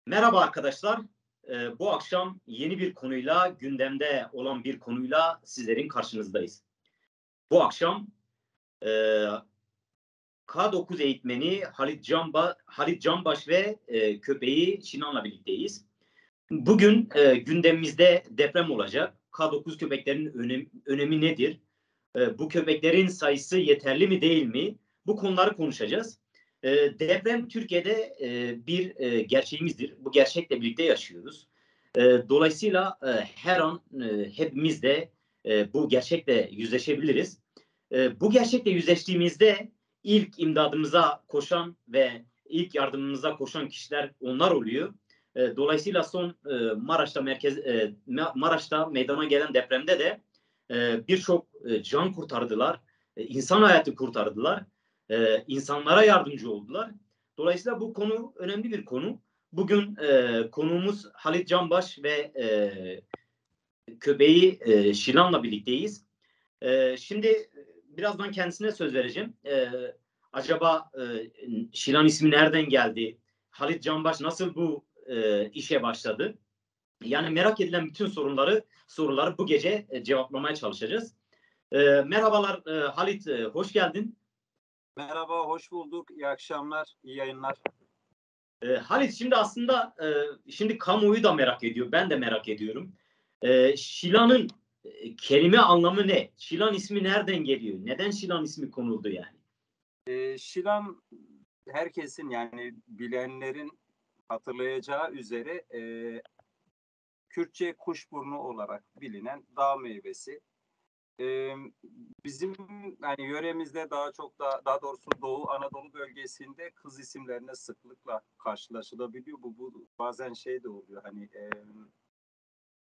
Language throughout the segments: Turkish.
Merhaba arkadaşlar. Bu akşam yeni bir konuyla, gündemde olan bir konuyla sizlerin karşınızdayız. Bu akşam e, K9 eğitmeni Halit Canbaş ve köpeği Şinan'la birlikteyiz. Bugün gündemimizde deprem olacak. K9 köpeklerin önemi nedir? Bu köpeklerin sayısı yeterli mi değil mi? Bu konuları konuşacağız. Deprem Türkiye'de bir gerçeğimizdir. Bu gerçekle birlikte yaşıyoruz. Dolayısıyla her an hepimiz de bu gerçekle yüzleşebiliriz. Bu gerçekle yüzleştiğimizde ilk imdadımıza koşan ve ilk yardımımıza koşan kişiler onlar oluyor. Dolayısıyla son Maraş'ta meydana gelen depremde de birçok can kurtardılar, insan hayatı kurtardılar, insanlara yardımcı oldular. Dolayısıyla bu konu önemli bir konu. Bugün konuğumuz Halit Canbaş ve köpeği Şilan'la birlikteyiz. Şimdi birazdan kendisine söz vereceğim. Acaba Şilan ismi nereden geldi? Halit Canbaş nasıl bu işe başladı? Yani merak edilen bütün soruları bu gece cevaplamaya çalışacağız. Merhabalar Halit, hoş geldin. Merhaba, hoş bulduk. İyi akşamlar, iyi yayınlar. Halit, şimdi aslında şimdi kamuoyu da merak ediyor, ben de merak ediyorum. Şilan'ın kelime anlamı ne? Şilan ismi nereden geliyor? Neden Şilan ismi konuldu yani? Şilan herkesin yani bilenlerin hatırlayacağı üzere Kürtçe kuşburnu olarak bilinen dağ meyvesi. Bizim yani yöremizde daha doğrusu Doğu Anadolu bölgesinde kız isimlerine sıklıkla karşılaşılabiliyor. Bu bazen şey de oluyor hani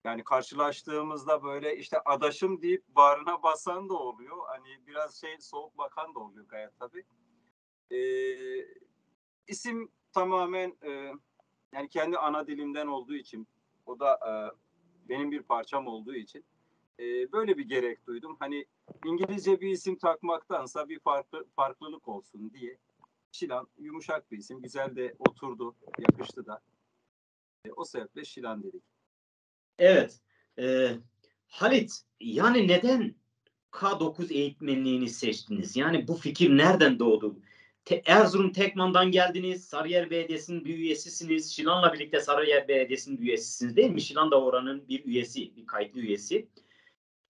yani karşılaştığımızda böyle işte adaşım deyip bağrına basan da oluyor. Hani biraz soğuk bakan da oluyor gayet tabii. İsim tamamen yani kendi ana dilimden olduğu için o da benim bir parçam olduğu için böyle bir gerek duydum. Hani İngilizce bir isim takmaktansa bir farklılık olsun diye. Şilan yumuşak bir isim. Güzel de oturdu, yakıştı da. O sebeple Şilan dedik. Evet. Halit, yani neden K9 eğitmenliğini seçtiniz? Yani bu fikir nereden doğdu? Erzurum Tekman'dan geldiniz. Sarıyer Belediyesi'nin bir üyesisiniz. Şilan'la birlikte Sarıyer Belediyesi'nin bir üyesisiniz değil mi? Şilan da oranın bir üyesi, bir kayıtlı üyesi.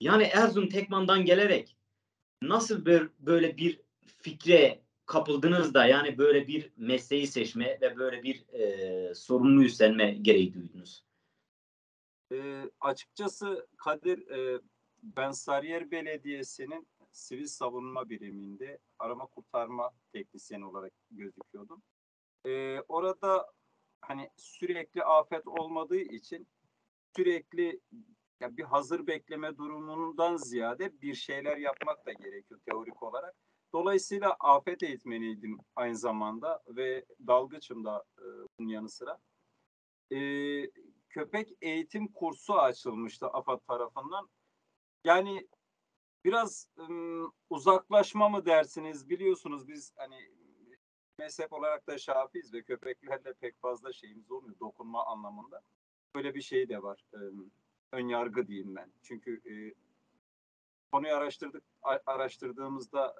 Yani Erzurum Tekman'dan gelerek nasıl böyle bir fikre kapıldınız da yani böyle bir mesleği seçme ve böyle bir sorumlu üstlenme gereği duydunuz? Açıkçası Kadir, ben Sarıyer Belediyesi'nin sivil savunma biriminde arama kurtarma teknisyeni olarak gözüküyordum. Orada hani sürekli afet olmadığı için sürekli ya bir hazır bekleme durumundan ziyade bir şeyler yapmak da gerekiyor teorik olarak. Dolayısıyla afet eğitmeniydim aynı zamanda ve dalgıçım da bunun yanı sıra. Köpek eğitim kursu açılmıştı AFAD tarafından. Yani biraz uzaklaşma mı dersiniz? Biliyorsunuz biz hani mezhep olarak da Şafiiz ve köpeklerle pek fazla şeyimiz olmuyor dokunma anlamında. Böyle bir şey de var. Ön yargı diyeyim ben. Çünkü konuyu araştırdığımızda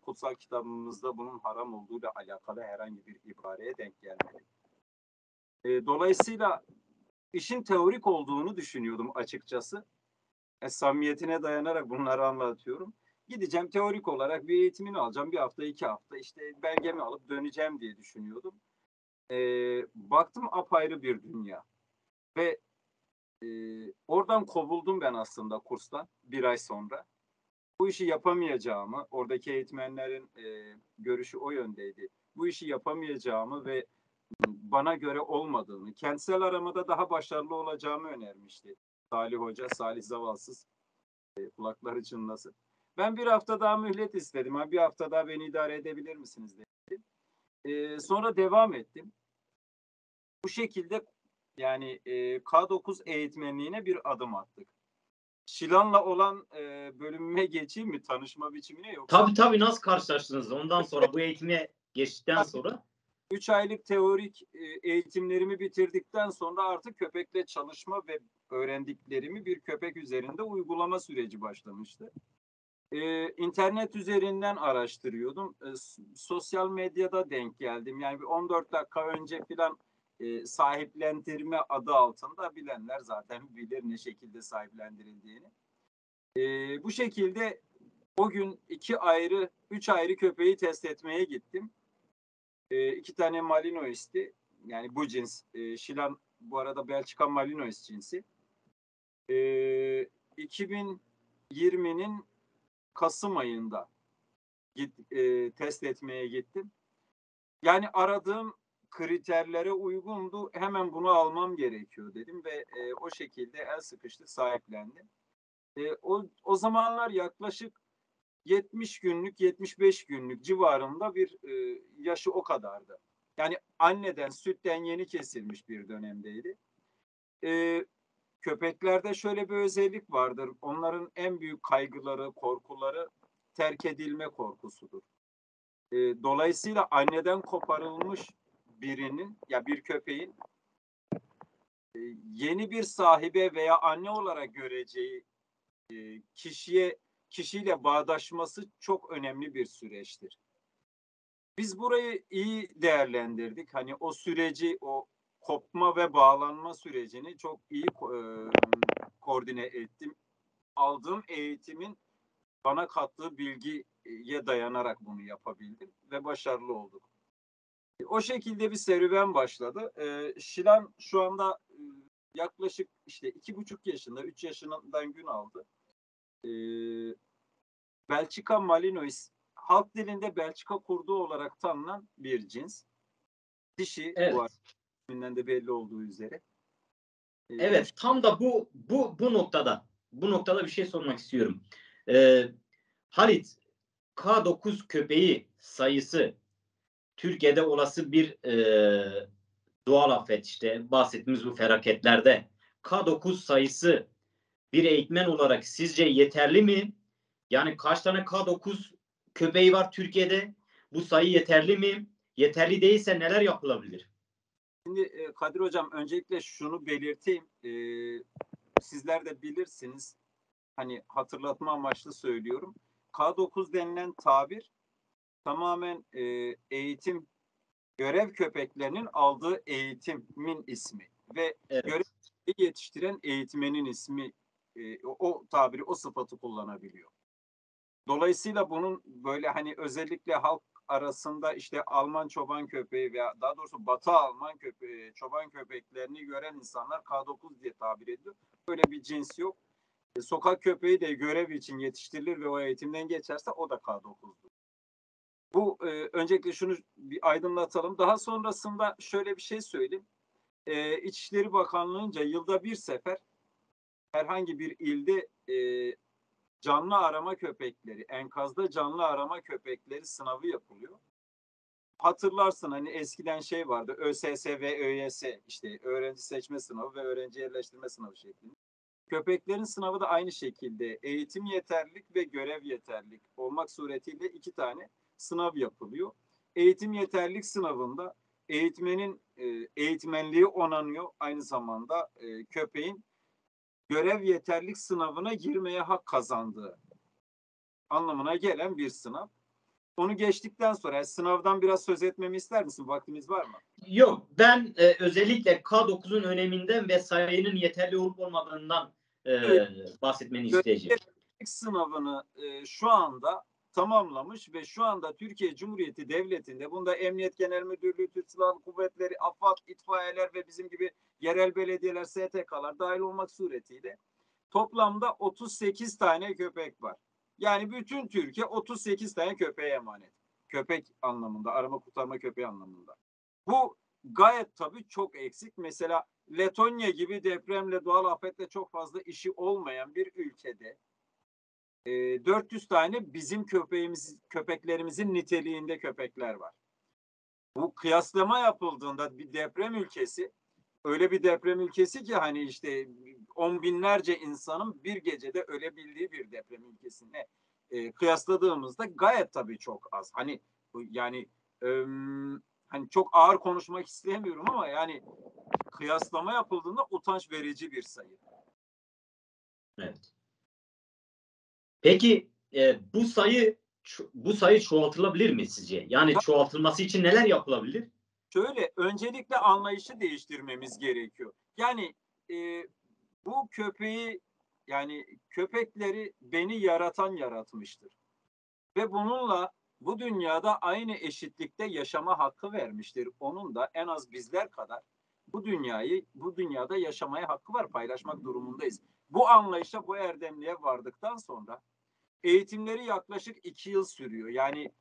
kutsal kitabımızda bunun haram olduğuyla alakalı herhangi bir ibareye denk gelmedi. Dolayısıyla işin teorik olduğunu düşünüyordum açıkçası. Samimiyetine dayanarak bunları anlatıyorum. Gideceğim teorik olarak bir eğitimini alacağım. Bir hafta, 2 hafta işte belgemi alıp döneceğim diye düşünüyordum. Baktım apayrı bir dünya. Ve oradan kovuldum ben aslında kurstan 1 ay sonra. Bu işi yapamayacağımı, oradaki eğitmenlerin görüşü o yöndeydi. Bu işi yapamayacağımı ve bana göre olmadığını, kentsel aramada daha başarılı olacağımı önermişti. Salih Hoca, Salih Zavalsız, kulakları çınlasın. Ben 1 hafta daha mühlet istedim. Bir hafta daha beni idare edebilir misiniz dedim. Sonra devam ettim. Bu şekilde yani K9 eğitmenliğine bir adım attık. Şilan'la olan bölümüme geçeyim mi? Tanışma biçimine yoksa? Tabii nasıl karşılaştınız ondan sonra bu eğitime geçtikten sonra? 3 aylık teorik eğitimlerimi bitirdikten sonra artık köpekle çalışma ve öğrendiklerimi bir köpek üzerinde uygulama süreci başlamıştı. İnternet üzerinden araştırıyordum. Sosyal medyada denk geldim. Yani bir 14 dakika önce falan sahiplendirme adı altında, bilenler zaten bilir ne şekilde sahiplendirildiğini. Bu şekilde o gün 3 ayrı köpeği test etmeye gittim. 2 tane Malinois'ti. Yani bu cins. Şilan bu arada Belçika Malinois cinsi. 2020'nin Kasım ayında test etmeye gittim. Yani aradığım kriterlere uygundu. Hemen bunu almam gerekiyor dedim ve o şekilde el sıkıştık, sahiplendim. O zamanlar yaklaşık 70 günlük, 75 günlük civarında bir yaşı o kadardı. Yani anneden, sütten yeni kesilmiş bir dönemdeydi. Köpeklerde şöyle bir özellik vardır. Onların en büyük kaygıları, korkuları terk edilme korkusudur. Dolayısıyla anneden koparılmış birinin, ya bir köpeğin yeni bir sahibe veya anne olarak göreceği kişiyle bağdaşması çok önemli bir süreçtir. Biz burayı iyi değerlendirdik. Hani o süreci, o kopma ve bağlanma sürecini çok iyi koordine ettim. Aldığım eğitimin bana kattığı bilgiye dayanarak bunu yapabildim ve başarılı olduk. O şekilde bir serüven başladı. Şilan şu anda yaklaşık işte 2,5 yaşında, 3 yaşından gün aldı. Belçika Malinois, halk dilinde Belçika kurdu olarak tanınan bir cins. Dişi, bu Evet. arada de belli olduğu üzere. Evet, tam da bu noktada bir şey sormak istiyorum. Halit, K9 köpeği sayısı Türkiye'de olası bir doğal afet, işte bahsettiğimiz bu felaketlerde K9 sayısı bir eğitmen olarak sizce yeterli mi? Yani kaç tane K9 köpeği var Türkiye'de? Bu sayı yeterli mi? Yeterli değilse neler yapılabilir? Şimdi Kadir Hocam, öncelikle şunu belirteyim. Sizler de bilirsiniz. Hani hatırlatma amaçlı söylüyorum. K9 denilen tabir tamamen eğitim, görev köpeklerinin aldığı eğitimin ismi ve görev Evet. yetiştiren eğitmenin ismi, o tabiri, o sıfatı kullanabiliyor. Dolayısıyla bunun böyle hani özellikle halk arasında işte Alman çoban köpeği veya daha doğrusu Batı Alman köpeği, çoban köpeklerini gören insanlar K9 diye tabir ediyor. Böyle bir cins yok. Sokak köpeği de görev için yetiştirilir ve o eğitimden geçerse o da K9'dur. Bu öncelikle şunu bir aydınlatalım. Daha sonrasında şöyle bir şey söyleyeyim. İçişleri Bakanlığı'nca yılda bir sefer herhangi bir ilde canlı arama köpekleri, enkazda canlı arama köpekleri sınavı yapılıyor. Hatırlarsın, hani eskiden şey vardı, ÖSS ve ÖYS, işte öğrenci seçme sınavı ve öğrenci yerleştirme sınavı şeklinde. Köpeklerin sınavı da aynı şekilde eğitim yeterlilik ve görev yeterlilik olmak suretiyle 2 tane sınav yapılıyor. Eğitim yeterlilik sınavında eğitmenin eğitmenliği onanıyor. Aynı zamanda köpeğin görev yeterlilik sınavına girmeye hak kazandığı anlamına gelen bir sınav. Onu geçtikten sonra sınavdan biraz söz etmemi ister misin? Vaktimiz var mı? Yok, ben özellikle K9'un öneminden ve sayının yeterli olup olmadığından bahsetmeni isteyeceğim. Görecek sınavını şu anda tamamlamış ve şu anda Türkiye Cumhuriyeti Devleti'nde, bunda Emniyet Genel Müdürlüğü, Türk Silahlı Kuvvetleri, AFAD, itfaiyeler ve bizim gibi yerel belediyeler, STK'lar dahil olmak suretiyle toplamda 38 tane köpek var. Yani bütün Türkiye 38 tane köpeğe emanet. Köpek anlamında, arama kurtarma köpeği anlamında. Bu gayet tabii çok eksik. Mesela Letonya gibi depremle, doğal afetle çok fazla işi olmayan bir ülkede 400 tane bizim köpeklerimizin niteliğinde köpekler var. Bu kıyaslama yapıldığında bir deprem ülkesi, öyle bir deprem ülkesi ki hani işte 10 binlerce insanın bir gecede ölebildiği bir deprem ülkesine kıyasladığımızda gayet tabii çok az. Hani yani hani çok ağır konuşmak istemiyorum ama yani kıyaslama yapıldığında utanç verici bir sayı. Evet. Peki bu sayı çoğaltılabilir mi sizce? Yani çoğaltılması için neler yapılabilir? Şöyle, öncelikle anlayışı değiştirmemiz gerekiyor. Yani bu köpeği, yani köpekleri beni yaratan yaratmıştır. Ve bununla bu dünyada aynı eşitlikte yaşama hakkı vermiştir. Onun da en az bizler kadar bu dünyada yaşamaya hakkı var, paylaşmak durumundayız. Bu anlayışa, bu erdemliğe vardıktan sonra eğitimleri yaklaşık 2 yıl sürüyor. Yani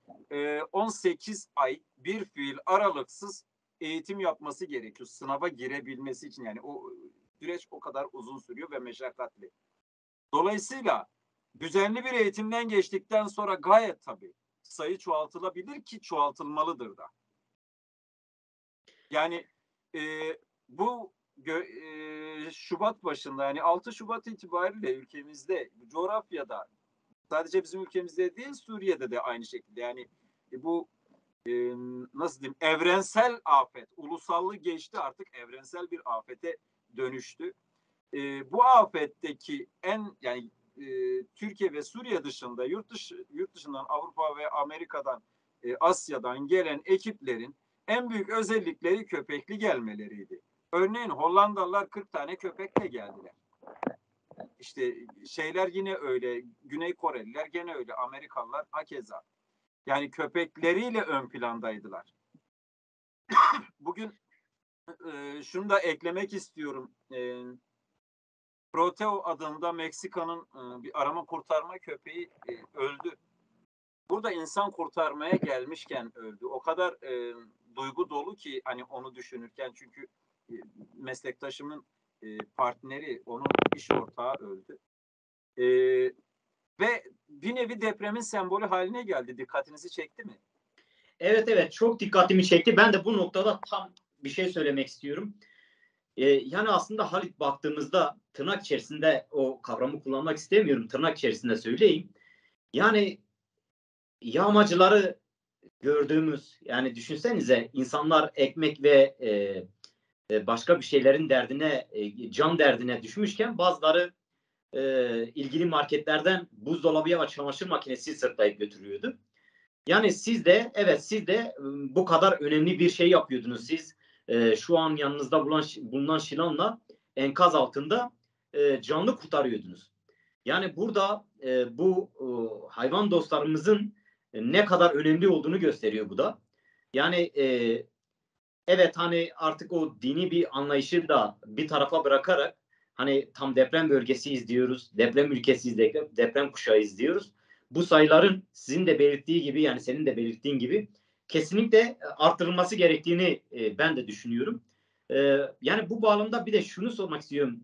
18 ay bir fiil aralıksız eğitim yapması gerekiyor. Sınava girebilmesi için, yani o süreç o kadar uzun sürüyor ve meşakkatli. Dolayısıyla düzenli bir eğitimden geçtikten sonra gayet tabii sayı çoğaltılabilir ki çoğaltılmalıdır da. Yani e, bu Şubat başında, yani 6 Şubat itibariyle ülkemizde, coğrafyada, sadece bizim ülkemizde değil, Suriye'de de aynı şekilde, yani bu nasıl diyeyim, evrensel afet, ulusallığı geçti, artık evrensel bir afete dönüştü. Bu afetteki yani Türkiye ve Suriye dışında yurt dışından, Avrupa ve Amerika'dan, Asya'dan gelen ekiplerin en büyük özellikleri köpekli gelmeleriydi. Örneğin Hollandalılar 40 tane köpekle geldiler. İşte şeyler yine öyle, Güney Koreliler gene öyle, Amerikalılar hakeza. Yani köpekleriyle ön plandaydılar. Bugün şunu da eklemek istiyorum. Proteo adında Meksika'nın bir arama kurtarma köpeği öldü. Burada insan kurtarmaya gelmişken öldü. O kadar duygu dolu ki hani onu düşünürken, çünkü meslektaşımın partneri, onun iş ortağı öldü. Ve bir nevi depremin sembolü haline geldi. Dikkatinizi çekti mi? Evet, evet, çok dikkatimi çekti. Ben de bu noktada tam bir şey söylemek istiyorum. Yani aslında Halit, baktığımızda tırnak içerisinde, o kavramı kullanmak istemiyorum, tırnak içerisinde söyleyeyim. Yani yağmacıları gördüğümüz, yani düşünsenize, insanlar ekmek ve başka bir şeylerin derdine, can derdine düşmüşken bazıları ilgili marketlerden buzdolabı ya da çamaşır makinesi sırtlayıp götürüyordu. Yani siz de bu kadar önemli bir şey yapıyordunuz. Siz şu an yanınızda bulunan Şilan'la enkaz altında canlı kurtarıyordunuz. Yani burada bu hayvan dostlarımızın ne kadar önemli olduğunu gösteriyor bu da. Yani evet, hani artık o dini bir anlayışı da bir tarafa bırakarak, hani tam deprem bölgesiyiz diyoruz, deprem ülkesiyiz, deprem kuşağıyız diyoruz. Bu sayıların sizin de belirttiği gibi, yani senin de belirttiğin gibi kesinlikle artırılması gerektiğini ben de düşünüyorum. Yani bu bağlamda bir de şunu sormak istiyorum.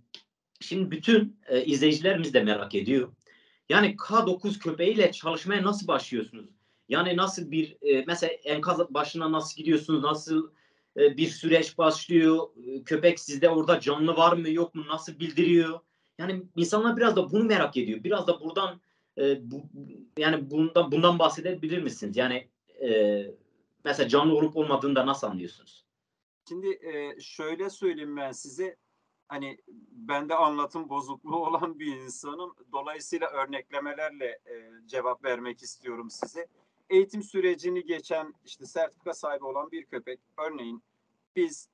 Şimdi bütün izleyicilerimiz de merak ediyor. Yani K9 köpeğiyle çalışmaya nasıl başlıyorsunuz? Yani nasıl bir mesela enkaz başına nasıl gidiyorsunuz? Nasıl bir süreç başlıyor? Köpek sizde orada canlı var mı yok mu? Nasıl bildiriyor? Yani insanlar biraz da bunu merak ediyor. Biraz da buradan yani bundan bahsedebilir misiniz? Yani mesela canlı olup olmadığını da nasıl anlıyorsunuz? Şimdi şöyle söyleyeyim ben size. Hani ben de anlatım bozukluğu olan bir insanım. Dolayısıyla örneklemelerle cevap vermek istiyorum size. Eğitim sürecini geçen, işte sertifika sahibi olan bir köpek. Örneğin biz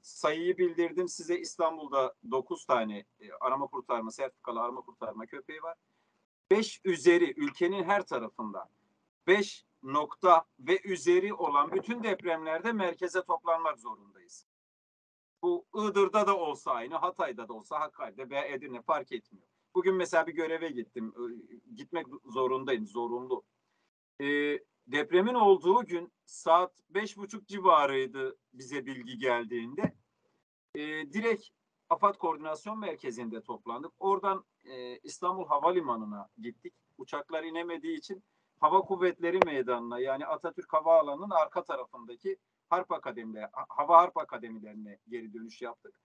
sayıyı bildirdim size, İstanbul'da 9 tane arama kurtarma, sertifikalı arama kurtarma köpeği var. 5 üzeri ülkenin her tarafında, 5 nokta ve üzeri olan bütün depremlerde merkeze toplanmak zorundayız. Bu Iğdır'da da olsa aynı, Hatay'da da olsa, Hakkari'de veya Edirne, fark etmiyor. Bugün mesela bir göreve gittim. Gitmek zorundayım, zorunlu. Depremin olduğu gün saat 5.30 civarıydı bize bilgi geldiğinde. Direkt AFAD Koordinasyon Merkezi'nde toplandık. Oradan İstanbul Havalimanı'na gittik. Uçaklar inemediği için Hava Kuvvetleri Meydanı'na, yani Atatürk Havaalanı'nın arka tarafındaki Hava Harp Akademilerine geri dönüş yaptık.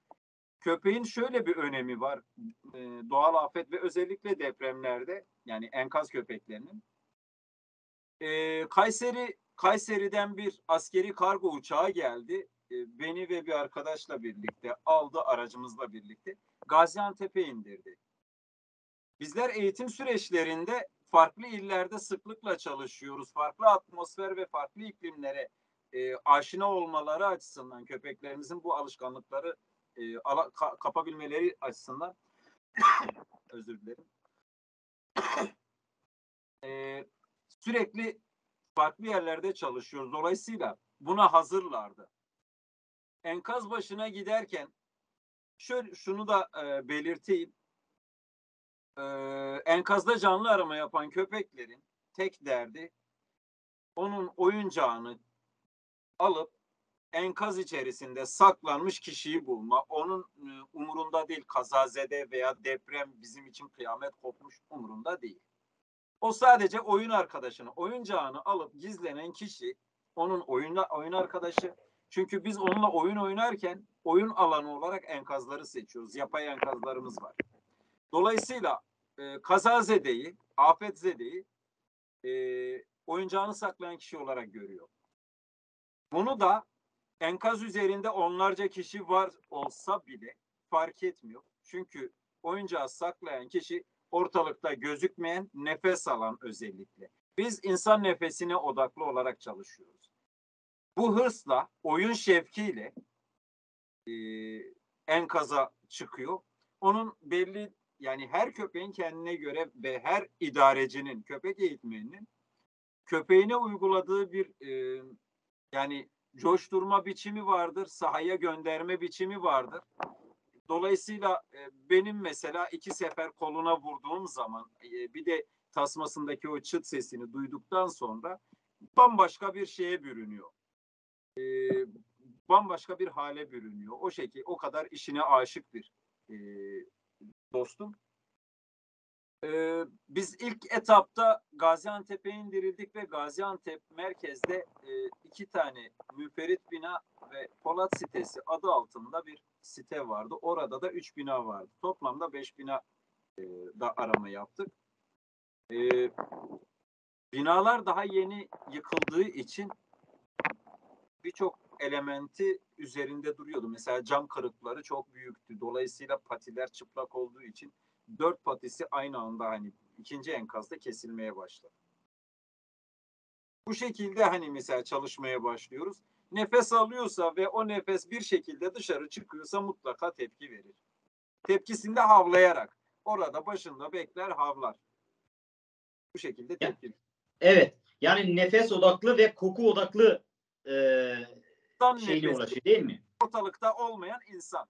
Köpeğin şöyle bir önemi var doğal afet ve özellikle depremlerde, yani enkaz köpeklerinin. Kayseri Kayseri'den bir askeri kargo uçağı geldi. Beni ve bir arkadaşla birlikte aldı, aracımızla birlikte Gaziantep'e indirdi. Bizler eğitim süreçlerinde farklı illerde sıklıkla çalışıyoruz. Farklı atmosfer ve farklı iklimlere aşina olmaları açısından, köpeklerimizin bu alışkanlıkları kapabilmeleri açısından özür dilerim. Sürekli farklı yerlerde çalışıyoruz. Dolayısıyla buna hazırlardı. Enkaz başına giderken şunu da belirteyim. Enkazda canlı arama yapan köpeklerin tek derdi onun oyuncağını alıp enkaz içerisinde saklanmış kişiyi bulma. Onun umurunda değil, kazazede veya deprem bizim için kıyamet kopmuş, umurunda değil. O sadece oyun arkadaşını, oyuncağını alıp gizlenen kişi onun oyun arkadaşı. Çünkü biz onunla oyun oynarken oyun alanı olarak enkazları seçiyoruz. Yapay enkazlarımız var. Dolayısıyla kazazedeyi, afetzedeyi oyuncağını saklayan kişi olarak görüyor. Bunu da enkaz üzerinde onlarca kişi var olsa bile fark etmiyor. Çünkü oyuncağı saklayan kişi ortalıkta gözükmeyen, nefes alan özellikle. Biz insan nefesine odaklı olarak çalışıyoruz. Bu hırsla, oyun şevkiyle enkaza çıkıyor. Onun belli, yani her köpeğin kendine göre ve her idarecinin, köpek eğitmeninin köpeğine uyguladığı bir yani coşturma biçimi vardır, sahaya gönderme biçimi vardır. Dolayısıyla benim mesela 2 sefer koluna vurduğum zaman bir de tasmasındaki o çıt sesini duyduktan sonra bambaşka bir şeye bürünüyor. Bambaşka bir hale bürünüyor. O şekilde, o kadar işine aşık bir dostum. Biz ilk etapta Gaziantep'e indirildik ve Gaziantep merkezde 2 tane müferit bina ve Polat sitesi adı altında bir site vardı. Orada da 3 bina vardı. Toplamda 5 bina da arama yaptık. Binalar daha yeni yıkıldığı için birçok elementi üzerinde duruyordu. Mesela cam kırıkları çok büyüktü. Dolayısıyla patiler çıplak olduğu için 4 patisi aynı anda hani ikinci enkazda kesilmeye başladı. Bu şekilde hani mesela çalışmaya başlıyoruz. Nefes alıyorsa ve o nefes bir şekilde dışarı çıkıyorsa mutlaka tepki verir. Tepkisinde havlayarak. Orada başında bekler, havlar. Bu şekilde tepki verir. Evet. Yani nefes odaklı ve koku odaklı şeyine ulaşıyor değil mi? Ortalıkta olmayan insan.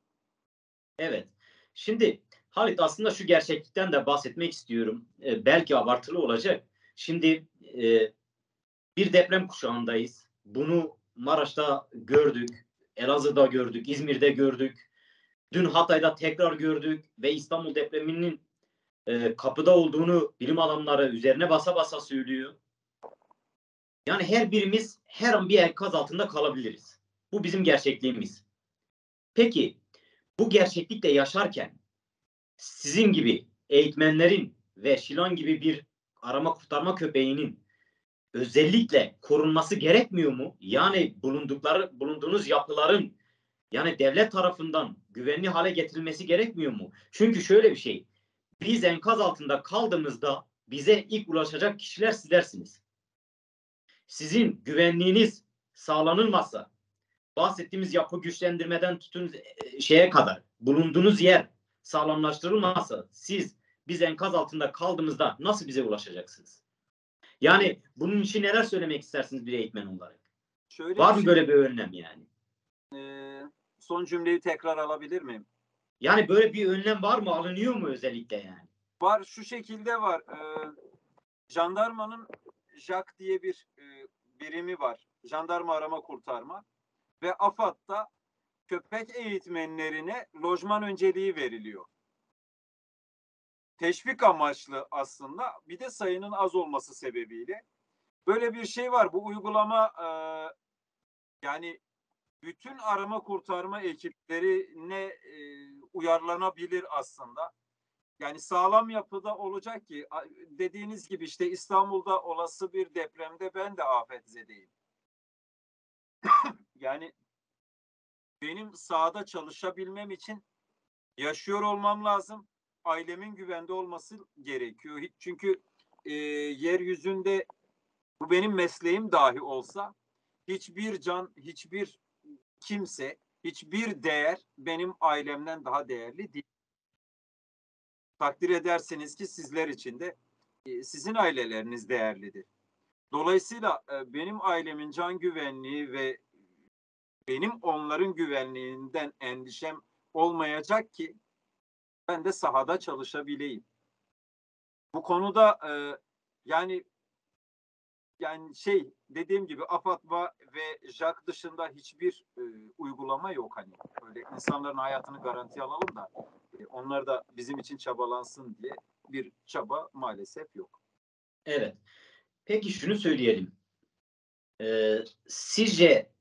Evet. Şimdi Halit, aslında şu gerçeklikten de bahsetmek istiyorum. Belki abartılı olacak. Şimdi bir deprem kuşağındayız. Bunu Maraş'ta gördük, Elazığ'da gördük, İzmir'de gördük. Dün Hatay'da tekrar gördük ve İstanbul depreminin kapıda olduğunu bilim adamları üzerine basa basa söylüyor. Yani her birimiz her an bir enkaz altında kalabiliriz. Bu bizim gerçekliğimiz. Peki bu gerçeklikle yaşarken sizin gibi eğitmenlerin ve Şilan gibi bir arama kurtarma köpeğinin özellikle korunması gerekmiyor mu? Yani bulunduğunuz yapıların yani devlet tarafından güvenli hale getirilmesi gerekmiyor mu? Çünkü şöyle bir şey. Biz enkaz altında kaldığımızda bize ilk ulaşacak kişiler sizlersiniz. Sizin güvenliğiniz sağlanılmazsa, bahsettiğimiz yapı güçlendirmeden tutun şeye kadar bulunduğunuz yer sağlamlaştırılmazsa biz enkaz altında kaldığımızda nasıl bize ulaşacaksınız? Yani bunun için neler söylemek istersiniz bir eğitmen olarak? Şöyle Var mı böyle bir önlem yani? Son cümleyi tekrar alabilir miyim? Yani böyle bir önlem var mı? Alınıyor mu özellikle yani? Var, şu şekilde var. Jandarmanın JAK diye bir birimi var. Jandarma arama kurtarma. Ve AFAD'da köpek eğitmenlerine lojman önceliği veriliyor. Teşvik amaçlı aslında, bir de sayının az olması sebebiyle. Böyle bir şey var. Bu uygulama yani bütün arama kurtarma ekiplerine uyarlanabilir aslında. Yani sağlam yapıda olacak ki dediğiniz gibi işte İstanbul'da olası bir depremde ben de afetzedeyim. Yani benim sahada çalışabilmem için yaşıyor olmam lazım. Ailemin güvende olması gerekiyor. Çünkü yeryüzünde bu benim mesleğim dahi olsa hiçbir can, hiçbir kimse, hiçbir değer benim ailemden daha değerli değil. Takdir edersiniz ki sizler için de sizin aileleriniz değerlidir. Dolayısıyla benim ailemin can güvenliği ve benim onların güvenliğinden endişem olmayacak ki ben de sahada çalışabileyim. Bu konuda yani dediğim gibi AFAD ve JAK dışında hiçbir uygulama yok hani. Öyle insanların hayatını garantiye alalım da onlar da bizim için çabalansın diye bir çaba maalesef yok. Evet. Peki şunu söyleyelim. Sizce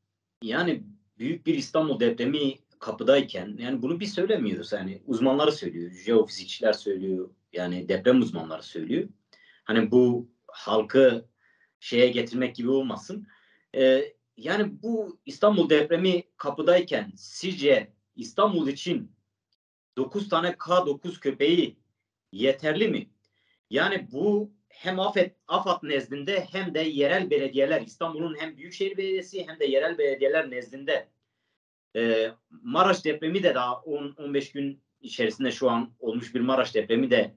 yani büyük bir İstanbul depremi kapıdayken yani bunu biz söylemiyoruz. Yani uzmanları söylüyor. Jeofizikçiler söylüyor. Yani deprem uzmanları söylüyor. Hani bu halkı şeye getirmek gibi olmasın. Yani bu İstanbul depremi kapıdayken sizce İstanbul için 9 tane K9 köpeği yeterli mi? Yani bu hem AFAD nezdinde hem de yerel belediyeler, İstanbul'un hem Büyükşehir Belediyesi hem de yerel belediyeler nezdinde Maraş depremi de daha 10-15 gün içerisinde şu an olmuş bir Maraş depremi de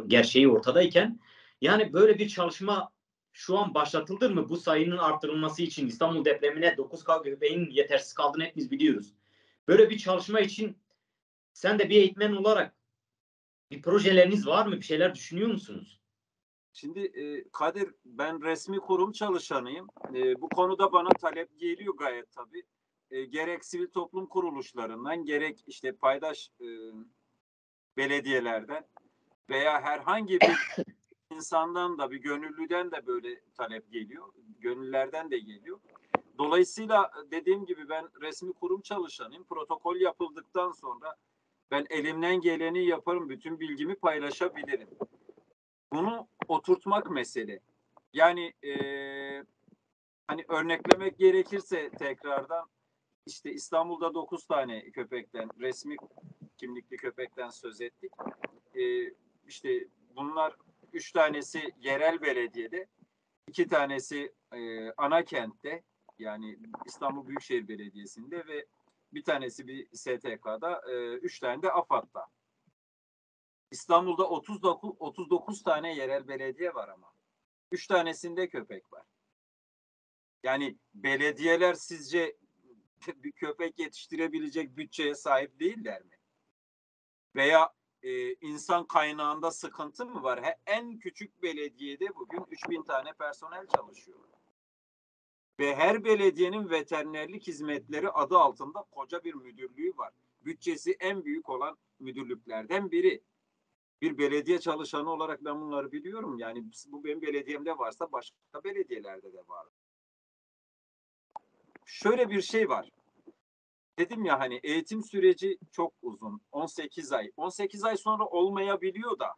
gerçeği ortadayken yani böyle bir çalışma şu an başlatıldı mı? Bu sayının artırılması için İstanbul depremine 9K köpeğin yetersiz kaldığını hepimiz biliyoruz. Böyle bir çalışma için sen de bir eğitmen olarak bir projeleriniz var mı? Bir şeyler düşünüyor musunuz? Şimdi Kadir, ben resmi kurum çalışanıyım. Bu konuda bana talep geliyor gayet tabii. Gerek sivil toplum kuruluşlarından, gerek işte paydaş belediyelerden veya herhangi bir insandan da, bir gönüllüden de böyle talep geliyor. Gönüllülerden de geliyor. Dolayısıyla dediğim gibi ben resmi kurum çalışanıyım. Protokol yapıldıktan sonra ben elimden geleni yaparım. Bütün bilgimi paylaşabilirim. Bunu oturtmak mesele. Yani hani örneklemek gerekirse tekrardan işte İstanbul'da 9 tane köpekten, resmi kimlikli köpekten söz ettik. İşte bunlar 3 tanesi yerel belediyede, 2 tanesi ana kentte, yani İstanbul Büyükşehir Belediyesi'nde ve bir tanesi bir STK'da, 3 tane de AFAD'da. İstanbul'da 39 tane yerel belediye var ama 3 tanesinde köpek var. Yani belediyeler sizce bir köpek yetiştirebilecek bütçeye sahip değiller mi? Veya insan kaynağında sıkıntı mı var? En küçük belediyede bugün 3000 tane personel çalışıyor. Ve her belediyenin veterinerlik hizmetleri adı altında koca bir müdürlüğü var. Bütçesi en büyük olan müdürlüklerden biri. Bir belediye çalışanı olarak ben bunları biliyorum. Yani bu benim belediyemde varsa başka belediyelerde de var. Şöyle bir şey var. Dedim ya hani eğitim süreci çok uzun. 18 ay. 18 ay sonra olmayabiliyor da.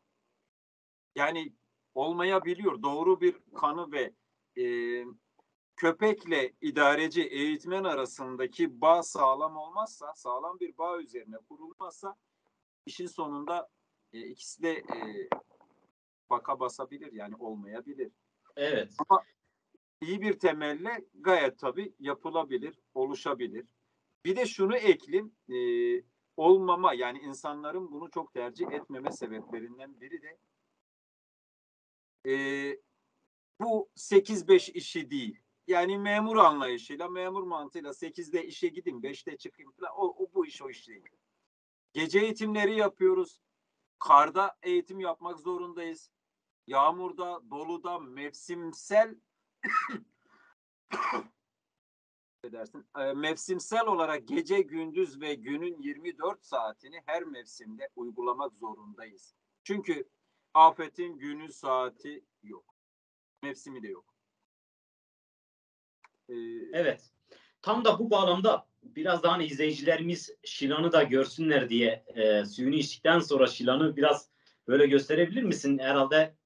Yani olmayabiliyor. Doğru bir kanı ve e, köpekle idareci eğitmen arasındaki bağ sağlam olmazsa, sağlam bir bağ üzerine kurulmazsa işin sonunda ikisi de baka basabilir, yani olmayabilir. Evet. Ama iyi bir temelle gayet tabii yapılabilir, oluşabilir. Bir de şunu ekleyeyim, olmama, yani insanların bunu çok tercih etmeme sebeplerinden biri de e, bu 8-5 işi değil. Yani memur anlayışıyla, memur mantığıyla 8'de işe gideyim, 5'te çıkayım falan, bu iş o iş değil. Gece eğitimleri yapıyoruz. Karda eğitim yapmak zorundayız. Yağmurda, doluda, mevsimsel edersin. Mevsimsel olarak gece, gündüz ve günün 24 saatini her mevsimde uygulamak zorundayız. Çünkü afetin günü, saati yok. Mevsimi de yok. Evet. Tam da bu bağlamda biraz daha hani izleyicilerimiz Şilan'ı da görsünler diye suyunu içtikten sonra Şilan'ı biraz böyle gösterebilir misin? Herhalde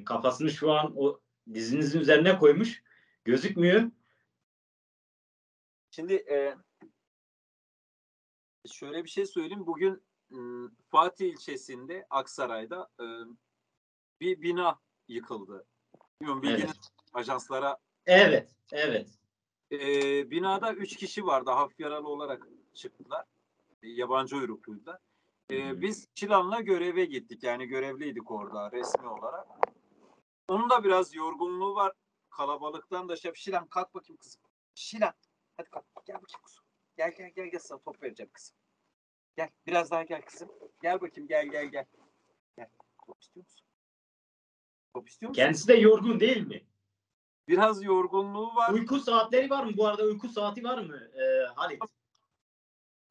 kafasını şu an o dizinizin üzerine koymuş. Gözükmüyor. Şimdi şöyle bir şey söyleyeyim. Bugün Fatih ilçesinde Aksaray'da bir bina yıkıldı. Bilmiyorum, bilginiz Evet. ajanslara. Evet. Evet. Binada 3 kişi vardı. Hafif yaralı olarak çıktılar. Yabancı uyrukluydular. Biz Çilan'la göreve gittik. Yani görevliydik orada resmi olarak. Onun da biraz yorgunluğu var. Kalabalıktan da Şilan kalk bakayım kızım. Şilan hadi kalk. Gel bakayım kızım. Gel sana top vereceğim kızım. Gel biraz daha gel kızım. Gel bakayım gel. Gel. Top istiyor musun? Top istiyor musun? Kendisi de yorgun değil mi? Biraz yorgunluğu var. Uyku saatleri var mı? Bu arada uyku saati var mı Halit?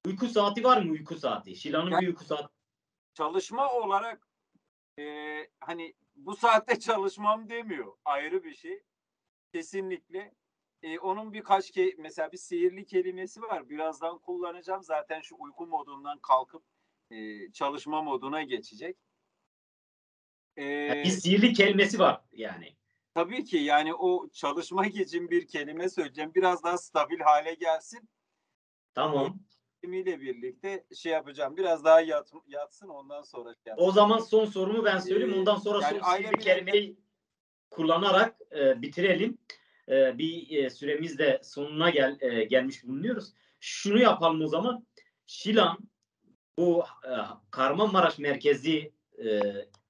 Uyku saati var mı, uyku saati? Şilan'ın Yani bir uyku saati. çalışma olarak hani bu saatte çalışmam demiyor. Ayrı bir şey. Kesinlikle. Onun birkaç mesela bir sihirli kelimesi var. Birazdan kullanacağım. Zaten şu uyku modundan kalkıp çalışma moduna geçecek. Yani bir sihirli kelimesi var yani. Tabii ki yani o çalışmak için bir kelime söyleyeceğim. Biraz daha stabil hale gelsin. Tamam. Ile birlikte şey yapacağım. Biraz daha yatsın ondan sonra şey O yapacağım. zaman son sorumu ben söyleyeyim. Ondan sonra Yani son aile sihirli kelimeyi kullanarak bitirelim. Bir süremiz de sonuna gelmiş bulunuyoruz. Şunu yapalım o zaman. Şilan bu Kahramanmaraş merkezi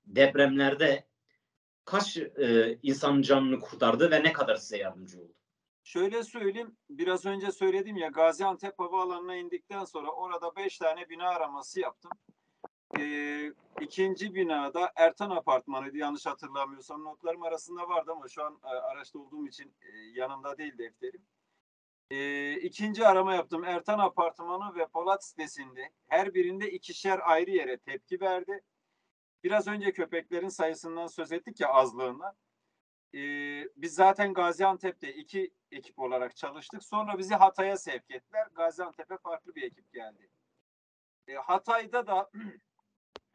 depremlerde kaç insanın canını kurtardı ve ne kadar size yardımcı oldu? şöyle söyleyeyim. Biraz önce söyledim ya, Gaziantep Havaalanı'na indikten sonra orada 5 tane bina araması yaptım. İkinci binada Ertan Apartmanı'ydı yanlış hatırlamıyorsam. Notlarım arasında vardı ama şu an araçta olduğum için yanımda değil defterim. İkinci arama yaptım. Ertan Apartmanı ve Polat sitesinde her birinde ikişer ayrı yere tepki verdi. Biraz önce köpeklerin sayısından söz ettik ya, azlığından. Biz zaten Gaziantep'te 2 ekip olarak çalıştık. Sonra bizi Hatay'a sevk ettiler. Gaziantep'e farklı bir ekip geldi. Hatay'da da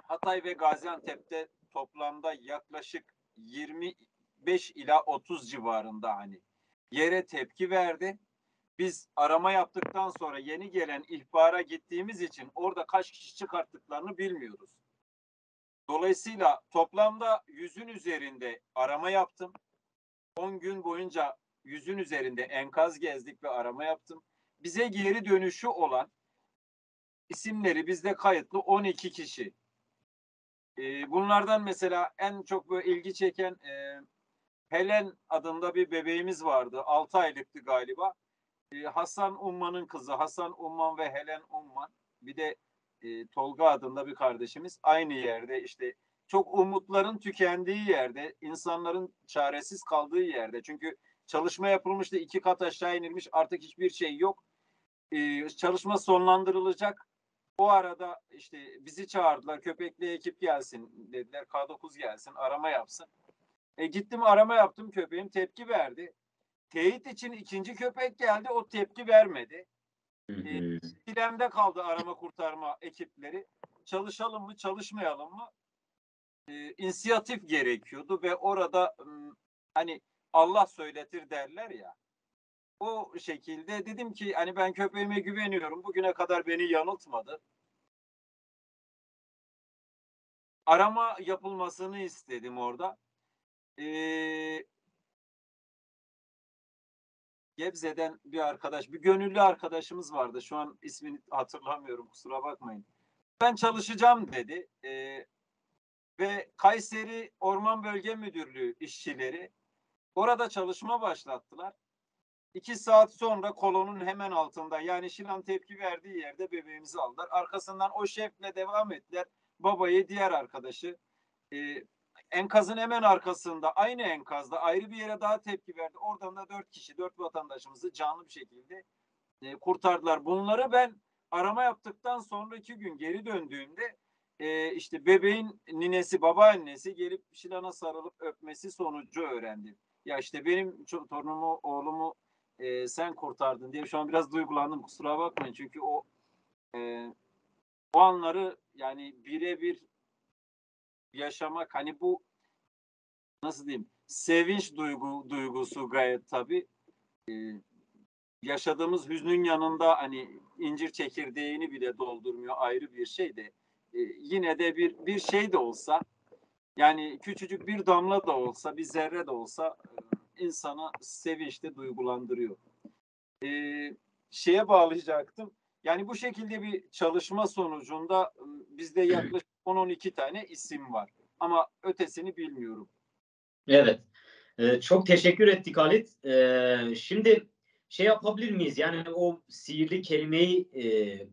Hatay ve Gaziantep'te toplamda yaklaşık 25 ila 30 civarında hani yere tepki verdi. Biz arama yaptıktan sonra yeni gelen ihbara gittiğimiz için orada kaç kişi çıkarttıklarını bilmiyoruz. Dolayısıyla toplamda 100'ün üzerinde arama yaptım. 10 gün boyunca 100'ün üzerinde enkaz gezdik ve arama yaptım. Bize geri dönüşü olan isimleri bizde kayıtlı 12 kişi. Bunlardan mesela en çok böyle ilgi çeken Helen adında bir bebeğimiz vardı. 6 aylıktı galiba. Hasan Umman'ın kızı. Hasan Umman ve Helen Umman. Bir de Tolga adında bir kardeşimiz. Aynı yerde işte çok umutların tükendiği yerde, insanların çaresiz kaldığı yerde. Çünkü çalışma yapılmıştı, 2 kat aşağı inilmiş, artık hiçbir şey yok. Çalışma sonlandırılacak. O arada işte bizi çağırdılar. Köpekli ekip gelsin dediler. K9 gelsin, arama yapsın. Gittim arama yaptım, köpeğim tepki verdi. Teyit için ikinci köpek geldi, o tepki vermedi. İkilemde kaldı arama kurtarma ekipleri. Çalışalım mı, çalışmayalım mı? İnisiyatif gerekiyordu ve orada hani Allah söyletir derler ya. O şekilde dedim ki hani ben köpeğime güveniyorum. Bugüne kadar beni yanıltmadı. Arama yapılmasını istedim orada. Gebze'den bir arkadaş, bir gönüllü arkadaşımız vardı. Şu an ismini hatırlamıyorum, kusura bakmayın. Ben çalışacağım dedi. Ve Kayseri Orman Bölge Müdürlüğü işçileri orada çalışma başlattılar. 2 saat sonra kolonun hemen altında, yani Şilan tepki verdiği yerde bebeğimizi aldılar. Arkasından o şefle devam ettiler. Babayı, diğer arkadaşı. Enkazın hemen arkasında, aynı enkazda ayrı bir yere daha tepki verdi. Oradan da 4 kişi, 4 vatandaşımızı canlı bir şekilde kurtardılar. Bunları ben arama yaptıktan sonraki gün geri döndüğümde işte bebeğin ninesi, babaannesi gelip Şilan'a sarılıp öpmesi sonucu öğrendim. Ya işte benim torunumu, oğlumu sen kurtardın diye şu an biraz duygulandım. Kusura bakmayın çünkü o anları yani birebir yaşamak, hani bu nasıl diyeyim, sevinç duygusu gayet tabii. yaşadığımız hüznün yanında hani incir çekirdeğini bile doldurmuyor, ayrı bir şey de yine de bir şey de olsa, yani küçücük bir damla da olsa, bir zerre de olsa insanı sevinçle duygulandırıyor. Şeye bağlayacaktım. Yani bu şekilde bir çalışma sonucunda bizde yaklaşık 10-12 tane isim var. Ama ötesini bilmiyorum. Evet. Çok teşekkür ettik Halit. Şimdi şey yapabilir miyiz? Yani o sihirli kelimeyi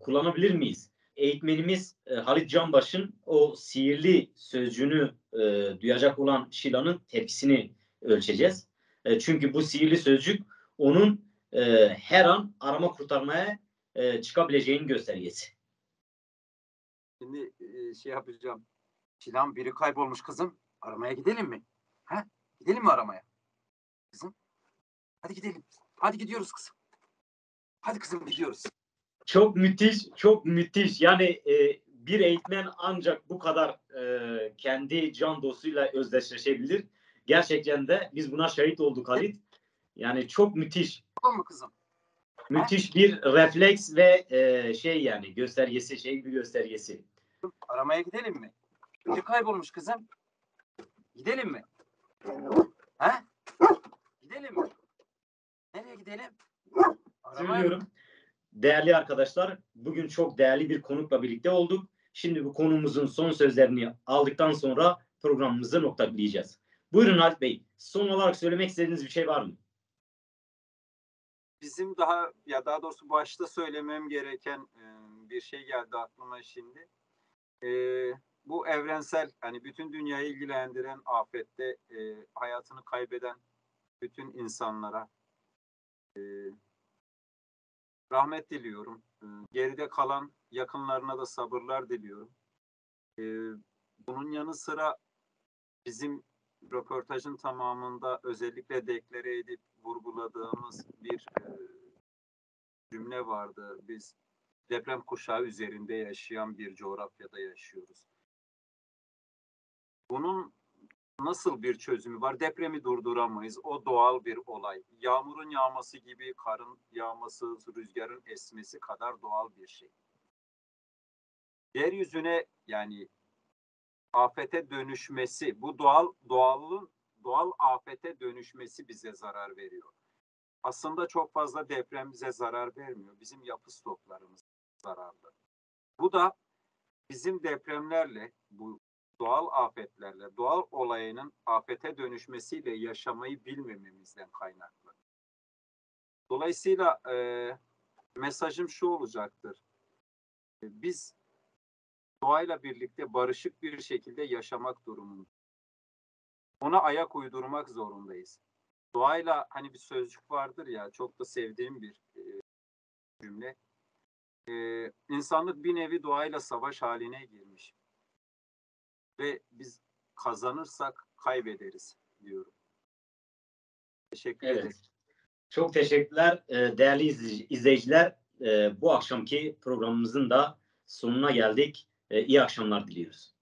kullanabilir miyiz? Eğitmenimiz Halit Canbaş'ın o sihirli sözcüğünü duyacak olan Şila'nın tepkisini ölçeceğiz. Çünkü bu sihirli sözcük onun her an arama kurtarmaya çıkabileceğinin göstergesi. Şimdi şey yapacağım. Şilan, biri kaybolmuş kızım. Aramaya gidelim mi? Ha? Gidelim mi aramaya? Kızım. Hadi gidelim. Hadi gidiyoruz kızım. Hadi kızım gidiyoruz. Çok müthiş, çok müthiş. Yani bir eğitmen ancak bu kadar kendi can dostuyla özdeşleşebilir. Gerçekten de biz buna şahit olduk Halit. Yani çok müthiş. Tamam mı kızım? Müthiş bir refleks ve şey yani göstergesi, şey bir göstergesi. Aramaya gidelim mi? Biri kaybolmuş kızım. Gidelim mi? Ha? Gidelim mi? Nereye gidelim? Aramaya. Söylüyorum. Değerli arkadaşlar, bugün çok değerli bir konukla birlikte olduk. Şimdi bu konumuzun son sözlerini aldıktan sonra programımızı noktalayacağız. Buyurun Halit Bey. Son olarak söylemek istediğiniz bir şey var mı? Bizim daha doğrusu başta söylemem gereken bir şey geldi aklıma şimdi. E, Bu evrensel, hani bütün dünyayı ilgilendiren afette hayatını kaybeden bütün insanlara rahmet diliyorum. Geride kalan yakınlarına da sabırlar diliyorum. E, Bunun yanı sıra bizim röportajın tamamında özellikle deklare edip vurguladığımız bir cümle vardı. Biz deprem kuşağı üzerinde yaşayan bir coğrafyada yaşıyoruz. Bunun nasıl bir çözümü var? Depremi durduramayız. O doğal bir olay. Yağmurun yağması gibi karın yağması, rüzgarın esmesi kadar doğal bir şey. Yeryüzüne, yani afete dönüşmesi, bu doğal afete dönüşmesi bize zarar veriyor. Aslında çok fazla deprem bize zarar vermiyor. Bizim yapı stoklarımız zararlı. Bu da bizim depremlerle, bu doğal afetlerle, doğal olayının afete dönüşmesiyle yaşamayı bilmememizden kaynaklı. Dolayısıyla mesajım şu olacaktır. Biz doğayla birlikte barışık bir şekilde yaşamak durumundayız. Ona ayak uydurmak zorundayız. Doğayla, hani bir sözcük vardır ya, çok da sevdiğim bir cümle. İnsanlık bir nevi doğayla savaş haline girmiş. Ve biz kazanırsak kaybederiz diyorum. Teşekkür ederim. Evet. Çok teşekkürler değerli izleyiciler. Bu akşamki programımızın da sonuna geldik. İyi akşamlar diliyoruz.